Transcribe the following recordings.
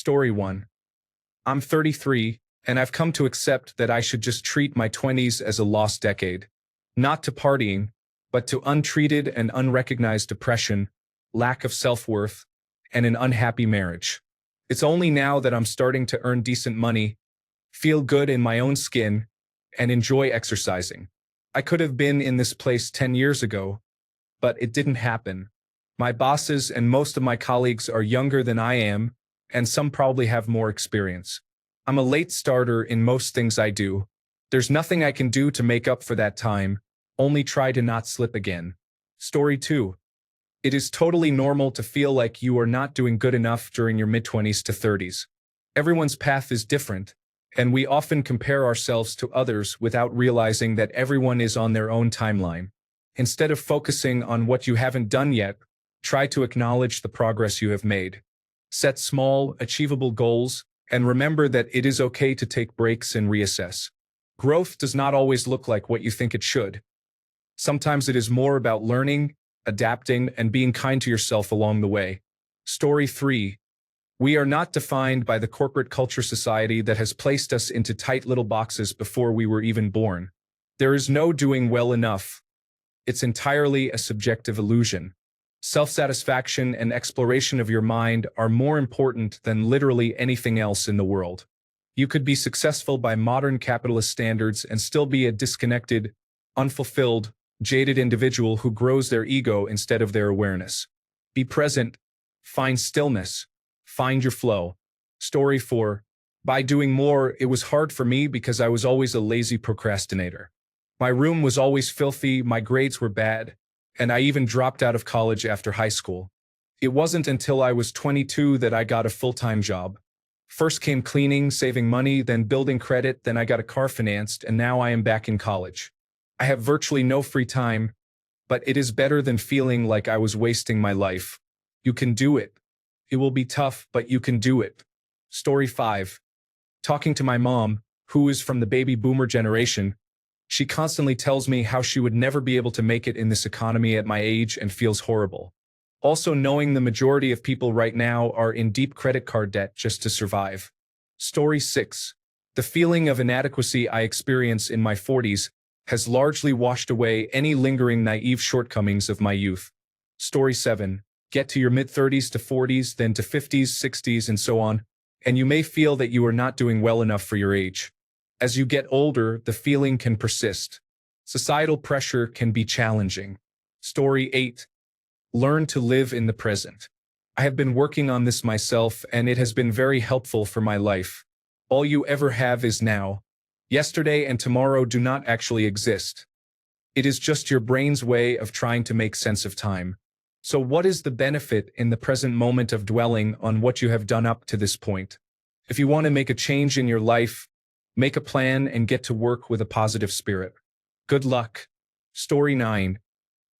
Story 1. I'm 33, and I've come to accept that I should just treat my 20s as a lost decade. Not to partying, but to untreated and unrecognized depression, lack of self-worth, and an unhappy marriage. It's only now that I'm starting to earn decent money, feel good in my own skin, and enjoy exercising. I could have been in this place 10 years ago, but it didn't happen. My bosses and most of my colleagues are younger than I am, and some probably have more experience. I'm a late starter in most things I do. There's nothing I can do to make up for that time, only try to not slip again. Story 2. It is totally normal to feel like you are not doing good enough during your mid-20s to 30s. Everyone's path is different, and we often compare ourselves to others without realizing that everyone is on their own timeline. Instead of focusing on what you haven't done yet, try to acknowledge the progress you have made. Set small, achievable goals, and remember that it is okay to take breaks and reassess. Growth does not always look like what you think it should. Sometimes it is more about learning, adapting, and being kind to yourself along the way. Story 3. We are not defined by the corporate culture society that has placed us into tight little boxes before we were even born. There is no doing well enough. It's entirely a subjective illusion. Self-satisfaction and exploration of your mind are more important than literally anything else in the world. You could be successful by modern capitalist standards and still be a disconnected, unfulfilled, jaded individual who grows their ego instead of their awareness. Be present, find stillness, find your flow. Story 4. By doing more, it was hard for me because I was always a lazy procrastinator. My room was always filthy, my grades were bad, and I even dropped out of college after high school. It wasn't until I was 22 that I got a full-time job. First came cleaning, saving money, then building credit, then I got a car financed, and now I am back in college. I have virtually no free time, but it is better than feeling like I was wasting my life. You can do it. It will be tough, but you can do it. Story 5. Talking to my mom, who is from the baby boomer generation, she constantly tells me how she would never be able to make it in this economy at my age and feels horrible. Also knowing the majority of people right now are in deep credit card debt just to survive. Story 6. The feeling of inadequacy I experience in my 40s has largely washed away any lingering naive shortcomings of my youth. Story 7. Get to your mid-30s to 40s, then to 50s, 60s, and so on, and you may feel that you are not doing well enough for your age. As you get older, the feeling can persist. Societal pressure can be challenging. Story 8. Learn to live in the present. I have been working on this myself, and it has been very helpful for my life. All you ever have is now. Yesterday and tomorrow do not actually exist. It is just your brain's way of trying to make sense of time. So what is the benefit in the present moment of dwelling on what you have done up to this point? If you want to make a change in your life, make a plan and get to work with a positive spirit. Good luck. Story 9.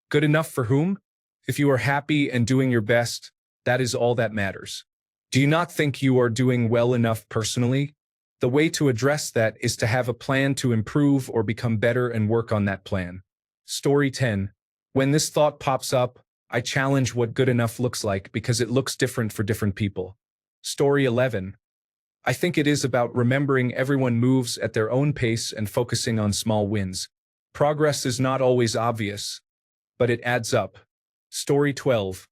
Good enough for whom? If you are happy and doing your best, that is all that matters. Do you not think you are doing well enough personally? The way to address that is to have a plan to improve or become better and work on that plan. Story 10. When this thought pops up, I challenge what good enough looks like because it looks different for different people. Story 11. I think it is about remembering everyone moves at their own pace and focusing on small wins. Progress is not always obvious, but it adds up. Story 12.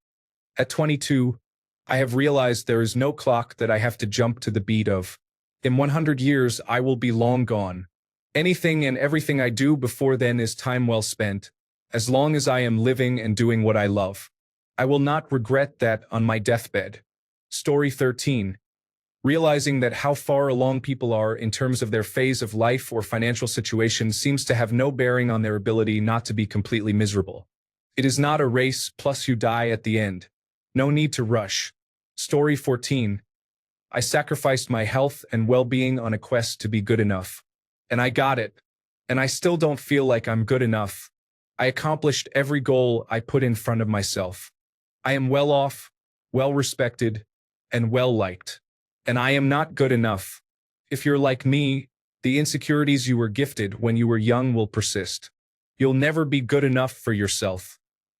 At 22, I have realized there is no clock that I have to jump to the beat of. In 100 years, I will be long gone. Anything and everything I do before then is time well spent, as long as I am living and doing what I love. I will not regret that on my deathbed. Story 13. Realizing that how far along people are in terms of their phase of life or financial situation seems to have no bearing on their ability not to be completely miserable. It is not a race, plus you die at the end. No need to rush. Story 14. I sacrificed my health and well-being on a quest to be good enough. And I got it. And I still don't feel like I'm good enough. I accomplished every goal I put in front of myself. I am well off, well respected, and well liked. And I am not good enough. If you're like me, the insecurities you were gifted when you were young will persist. You'll never be good enough for yourself.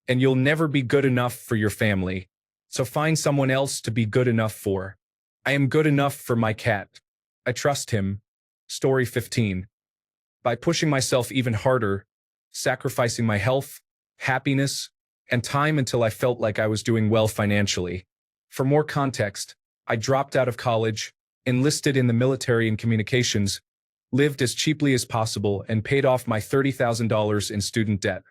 And you'll never be good enough for your family. So find someone else to be good enough for. I am good enough for my cat. I trust him. Story 15. By pushing myself even harder, sacrificing my health, happiness, and time until I felt like I was doing well financially. For more context, I dropped out of college, enlisted in the military and communications, lived as cheaply as possible, and paid off my $30,000 in student debt.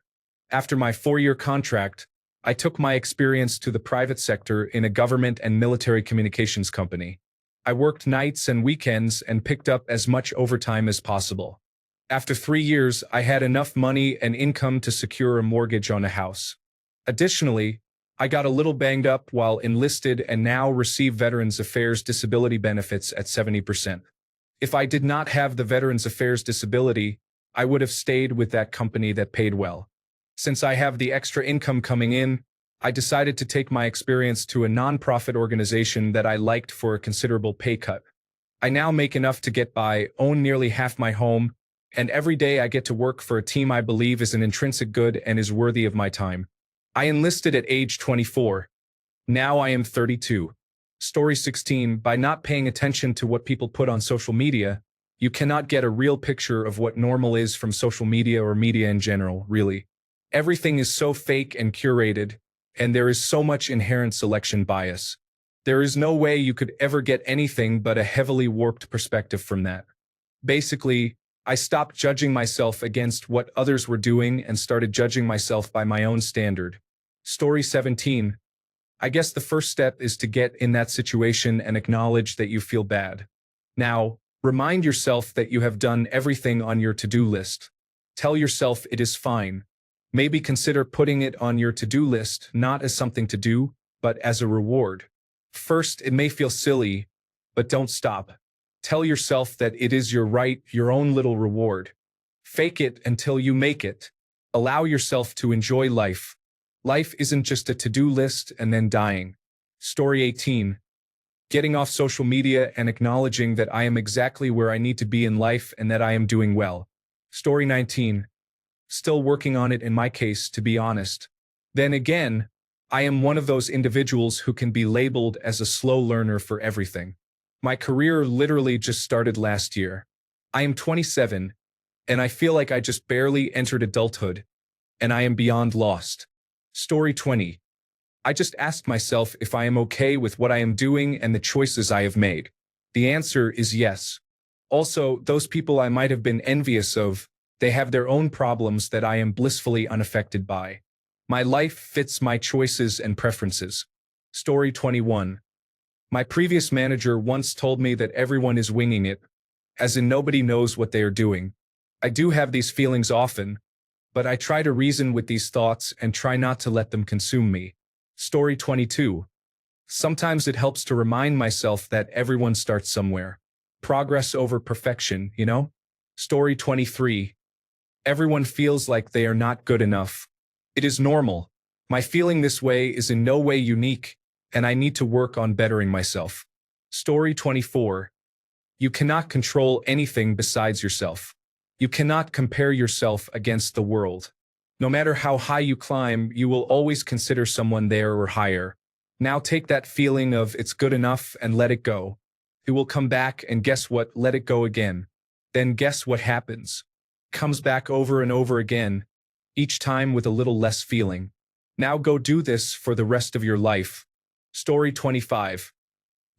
After my 4-year contract, I took my experience to the private sector in a government and military communications company. I worked nights and weekends and picked up as much overtime as possible. After 3 years, I had enough money and income to secure a mortgage on a house. Additionally, I got a little banged up while enlisted and now receive Veterans Affairs disability benefits at 70%. If I did not have the Veterans Affairs disability, I would have stayed with that company that paid well. Since I have the extra income coming in, I decided to take my experience to a nonprofit organization that I liked for a considerable pay cut. I now make enough to get by, own nearly half my home, and every day I get to work for a team I believe is an intrinsic good and is worthy of my time. I enlisted at age 24. Now I am 32. Story 16. By not paying attention to what people put on social media, you cannot get a real picture of what normal is from social media or media in general, really. Everything is so fake and curated, and there is so much inherent selection bias. There is no way you could ever get anything but a heavily warped perspective from that. Basically, I stopped judging myself against what others were doing and started judging myself by my own standard. Story 17. I guess the first step is to get in that situation and acknowledge that you feel bad. Now, remind yourself that you have done everything on your to-do list. Tell yourself it is fine. Maybe consider putting it on your to-do list not as something to do, but as a reward. First, it may feel silly, but don't stop. Tell yourself that it is your right, your own little reward. Fake it until you make it. Allow yourself to enjoy life. Life isn't just a to-do list and then dying. Story 18. Getting off social media and acknowledging that I am exactly where I need to be in life and that I am doing well. Story 19. Still working on it in my case, to be honest. Then again, I am one of those individuals who can be labeled as a slow learner for everything. My career literally just started last year. I am 27, and I feel like I just barely entered adulthood, and I am beyond lost. Story 20. I just asked myself if I am okay with what I am doing and the choices I have made. The answer is yes. Also, those people I might have been envious of, they have their own problems that I am blissfully unaffected by. My life fits my choices and preferences. Story 21. My previous manager once told me that everyone is winging it, as in nobody knows what they are doing. I do have these feelings often, but I try to reason with these thoughts and try not to let them consume me. Story 22. Sometimes it helps to remind myself that everyone starts somewhere. Progress over perfection, you know? Story 23. Everyone feels like they are not good enough. It is normal. My feeling this way is in no way unique, and I need to work on bettering myself. Story 24. You cannot control anything besides yourself. You cannot compare yourself against the world. No matter how high you climb, you will always consider someone there or higher. Now take that feeling of it's good enough and let it go. It will come back and guess what? Let it go again. Then guess what happens? Comes back over and over again, each time with a little less feeling. Now go do this for the rest of your life. Story 25.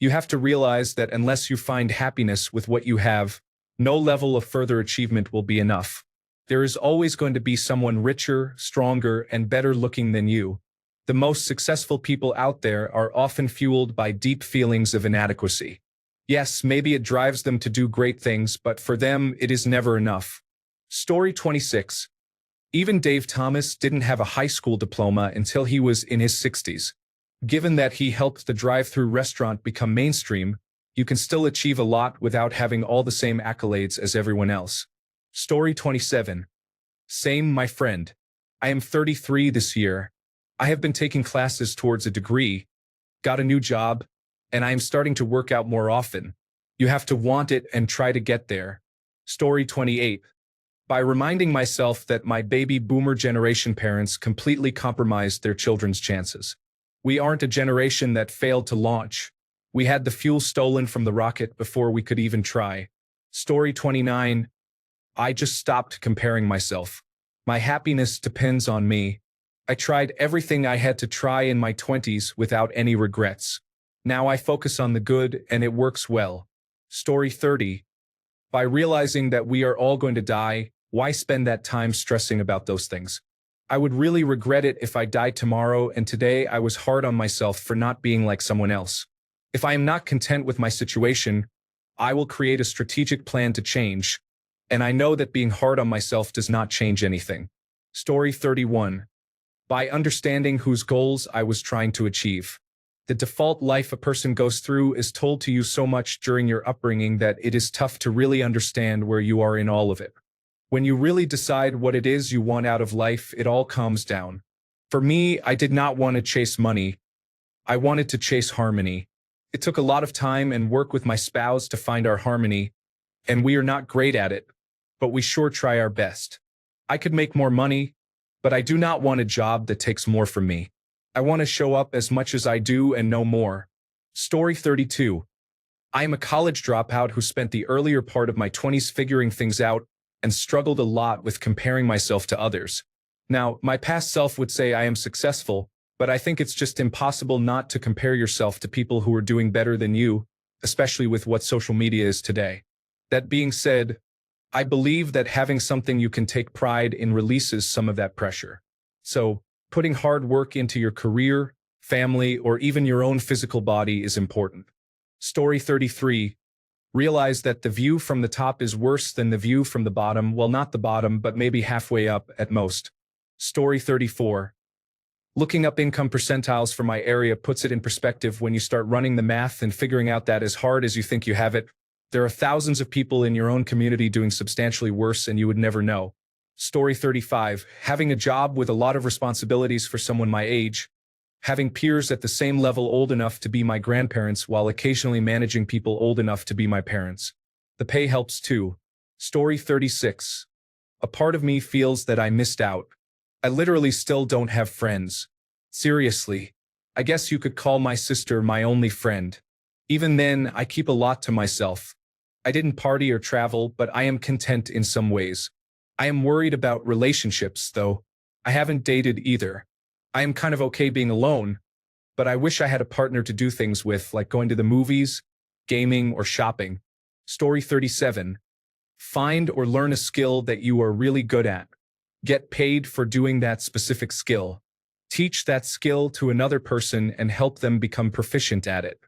You have to realize that unless you find happiness with what you have, no level of further achievement will be enough. There is always going to be someone richer, stronger, and better looking than you. The most successful people out there are often fueled by deep feelings of inadequacy. Yes, maybe it drives them to do great things, but for them, it is never enough. Story 26. Even Dave Thomas didn't have a high school diploma until he was in his 60s. Given that he helped the drive-through restaurant become mainstream, you can still achieve a lot without having all the same accolades as everyone else. Story 27. Same, my friend. I am 33 this year. I have been taking classes towards a degree, got a new job, and I am starting to work out more often. You have to want it and try to get there. Story 28. By reminding myself that my baby boomer generation parents completely compromised their children's chances. We aren't a generation that failed to launch. We had the fuel stolen from the rocket before we could even try. Story 29. I just stopped comparing myself. My happiness depends on me. I tried everything I had to try in my 20s without any regrets. Now I focus on the good and it works well. Story 30. By realizing that we are all going to die, why spend that time stressing about those things? I would really regret it if I died tomorrow and today I was hard on myself for not being like someone else. If I am not content with my situation, I will create a strategic plan to change, and I know that being hard on myself does not change anything. Story 31. By understanding whose goals I was trying to achieve. The default life a person goes through is told to you so much during your upbringing that it is tough to really understand where you are in all of it. When you really decide what it is you want out of life, it all calms down. For me, I did not want to chase money. I wanted to chase harmony. It took a lot of time and work with my spouse to find our harmony, and we are not great at it, but we sure try our best. I could make more money, but I do not want a job that takes more from me. I want to show up as much as I do and no more. Story 32. I am a college dropout who spent the earlier part of my 20s figuring things out and struggled a lot with comparing myself to others. Now, my past self would say I am successful, but I think it's just impossible not to compare yourself to people who are doing better than you, especially with what social media is today. That being said, I believe that having something you can take pride in releases some of that pressure. So, putting hard work into your career, family, or even your own physical body is important. Story 33. Realize that the view from the top is worse than the view from the bottom, well, not the bottom, but maybe halfway up at most. Story 34. Looking up income percentiles for my area puts it in perspective when you start running the math and figuring out that as hard as you think you have it, there are thousands of people in your own community doing substantially worse and you would never know. Story 35. Having a job with a lot of responsibilities for someone my age, having peers at the same level old enough to be my grandparents while occasionally managing people old enough to be my parents. The pay helps too. Story 36. A part of me feels that I missed out. I literally still don't have friends. Seriously. I guess you could call my sister my only friend. Even then, I keep a lot to myself. I didn't party or travel, but I am content in some ways. I am worried about relationships, though. I haven't dated either. I am kind of okay being alone, but I wish I had a partner to do things with, like going to the movies, gaming, or shopping. Story 37. Find or learn a skill that you are really good at. Get paid for doing that specific skill. Teach that skill to another person and help them become proficient at it.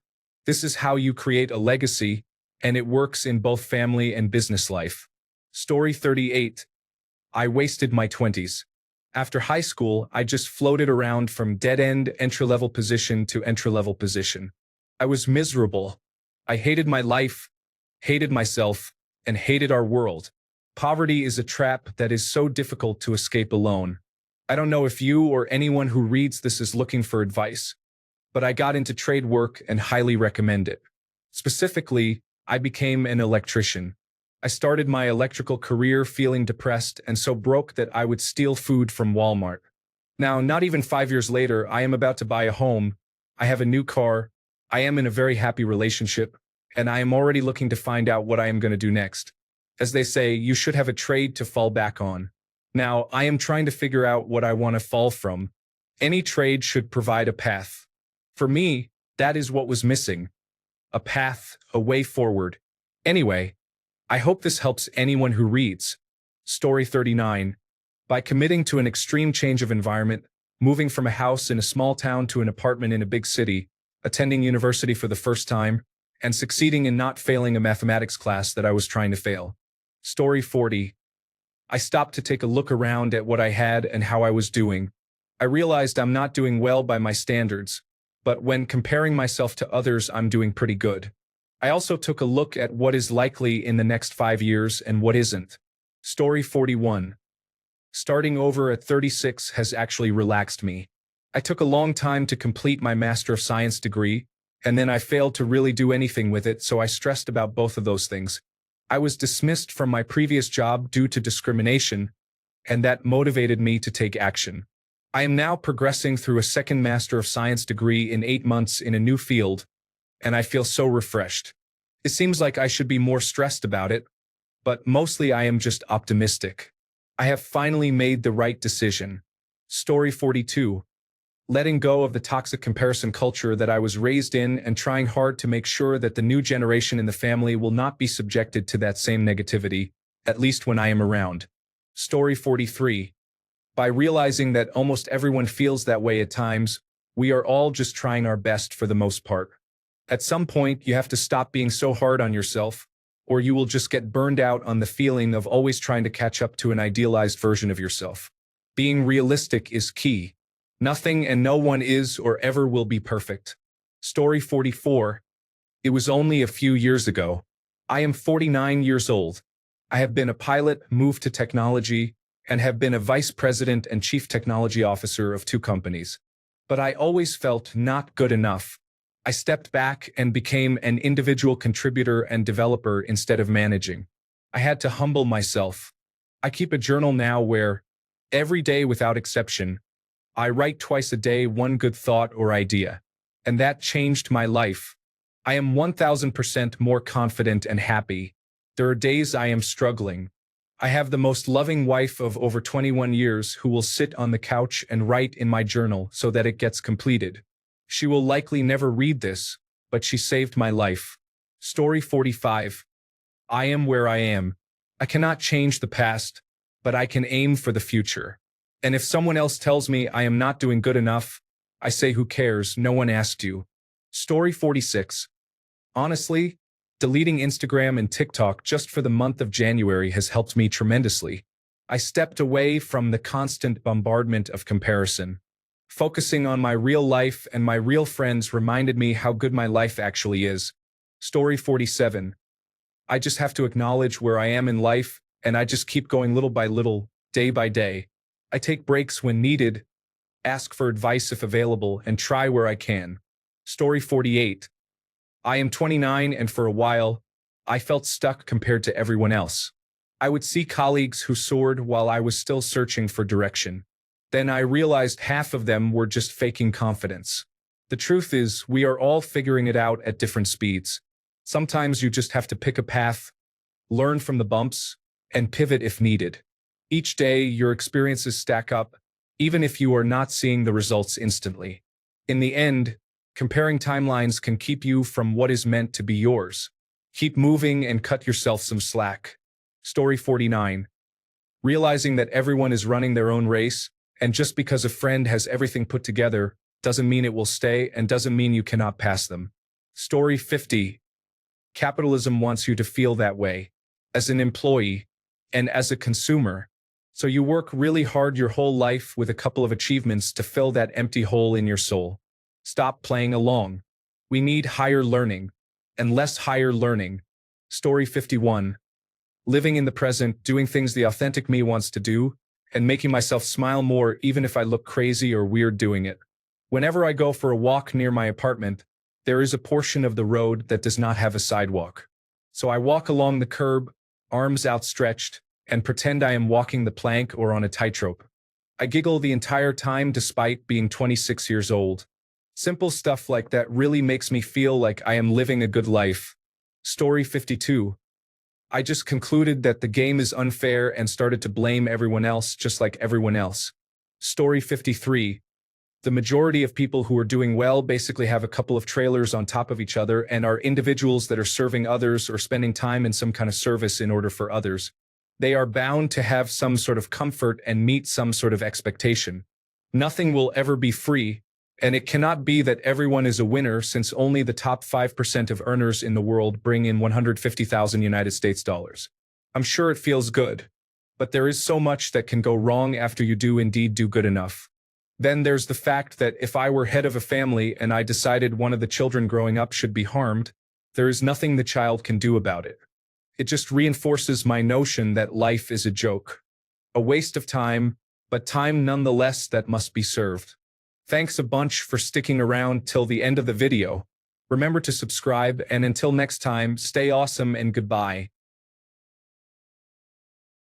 This is how you create a legacy, and it works in both family and business life. Story 38. I wasted my 20s. After high school, I just floated around from dead-end entry-level position to entry-level position. I was miserable. I hated my life, hated myself, and hated our world. Poverty is a trap that is so difficult to escape alone. I don't know if you or anyone who reads this is looking for advice, but I got into trade work and highly recommend it. Specifically, I became an electrician. I started my electrical career feeling depressed and so broke that I would steal food from Walmart. Now, not even 5 years later, I am about to buy a home. I have a new car. I am in a very happy relationship, and I am already looking to find out what I am going to do next. As they say, you should have a trade to fall back on. Now, I am trying to figure out what I want to fall from. Any trade should provide a path. For me, that is what was missing. A path, a way forward. Anyway, I hope this helps anyone who reads. Story 39. By committing to an extreme change of environment, moving from a house in a small town to an apartment in a big city, attending university for the first time, and succeeding in not failing a mathematics class that I was trying to fail. Story 40. I stopped to take a look around at what I had and how I was doing. I realized I'm not doing well by my standards, but when comparing myself to others, I'm doing pretty good. I also took a look at what is likely in the next 5 years and what isn't. Story 41. Starting over at 36 has actually relaxed me. I took a long time to complete my Master of Science degree, and then I failed to really do anything with it, so I stressed about both of those things. I was dismissed from my previous job due to discrimination, and that motivated me to take action. I am now progressing through a second Master of Science degree in 8 months in a new field, and I feel so refreshed. It seems like I should be more stressed about it, but mostly I am just optimistic. I have finally made the right decision. Story 42. Letting go of the toxic comparison culture that I was raised in and trying hard to make sure that the new generation in the family will not be subjected to that same negativity, at least when I am around. Story 43. By realizing that almost everyone feels that way at times, we are all just trying our best for the most part. At some point, you have to stop being so hard on yourself, or you will just get burned out on the feeling of always trying to catch up to an idealized version of yourself. Being realistic is key. Nothing and no one is or ever will be perfect. Story 44. It was only a few years ago. I am 49 years old. I have been a pilot, moved to technology, and have been a vice president and chief technology officer of 2 companies. But I always felt not good enough. I stepped back and became an individual contributor and developer instead of managing. I had to humble myself. I keep a journal now where, every day without exception, I write twice a day one good thought or idea. And that changed my life. I am 1000% more confident and happy. There are days I am struggling. I have the most loving wife of over 21 years who will sit on the couch and write in my journal so that it gets completed. She will likely never read this, but she saved my life. Story 45. I am where I am. I cannot change the past, but I can aim for the future. And if someone else tells me I am not doing good enough, I say who cares, no one asked you. Story 46. Honestly, deleting Instagram and TikTok just for the month of January has helped me tremendously. I stepped away from the constant bombardment of comparison. Focusing on my real life and my real friends reminded me how good my life actually is. Story 47. I just have to acknowledge where I am in life, and I just keep going little by little, day by day. I take breaks when needed, ask for advice if available, and try where I can. Story 48. I am 29 and for a while, I felt stuck compared to everyone else. I would see colleagues who soared while I was still searching for direction. Then I realized half of them were just faking confidence. The truth is, we are all figuring it out at different speeds. Sometimes you just have to pick a path, learn from the bumps, and pivot if needed. Each day, your experiences stack up, even if you are not seeing the results instantly. In the end, comparing timelines can keep you from what is meant to be yours. Keep moving and cut yourself some slack. Story 49. Realizing that everyone is running their own race, and just because a friend has everything put together, doesn't mean it will stay and doesn't mean you cannot pass them. Story 50. Capitalism wants you to feel that way, as an employee and as a consumer. So you work really hard your whole life with a couple of achievements to fill that empty hole in your soul. Stop playing along. We need higher learning, and less higher learning. Story 51. Living in the present, doing things the authentic me wants to do, and making myself smile more even if I look crazy or weird doing it. Whenever I go for a walk near my apartment, there is a portion of the road that does not have a sidewalk. So I walk along the curb, arms outstretched, and pretend I am walking the plank or on a tightrope. I giggle the entire time despite being 26 years old. Simple stuff like that really makes me feel like I am living a good life. Story 52. I just concluded that the game is unfair and started to blame everyone else just like everyone else. Story 53. The majority of people who are doing well basically have a couple of trailers on top of each other and are individuals that are serving others or spending time in some kind of service in order for others. They are bound to have some sort of comfort and meet some sort of expectation. Nothing will ever be free, and it cannot be that everyone is a winner since only the top 5% of earners in the world bring in 150,000 United States dollars. I'm sure it feels good, but there is so much that can go wrong after you do indeed do good enough. Then there's the fact that if I were head of a family and I decided one of the children growing up should be harmed, there is nothing the child can do about it. It just reinforces my notion that life is a joke. A waste of time, but time nonetheless that must be served. Thanks a bunch for sticking around till the end of the video. Remember to subscribe, and until next time, stay awesome and goodbye.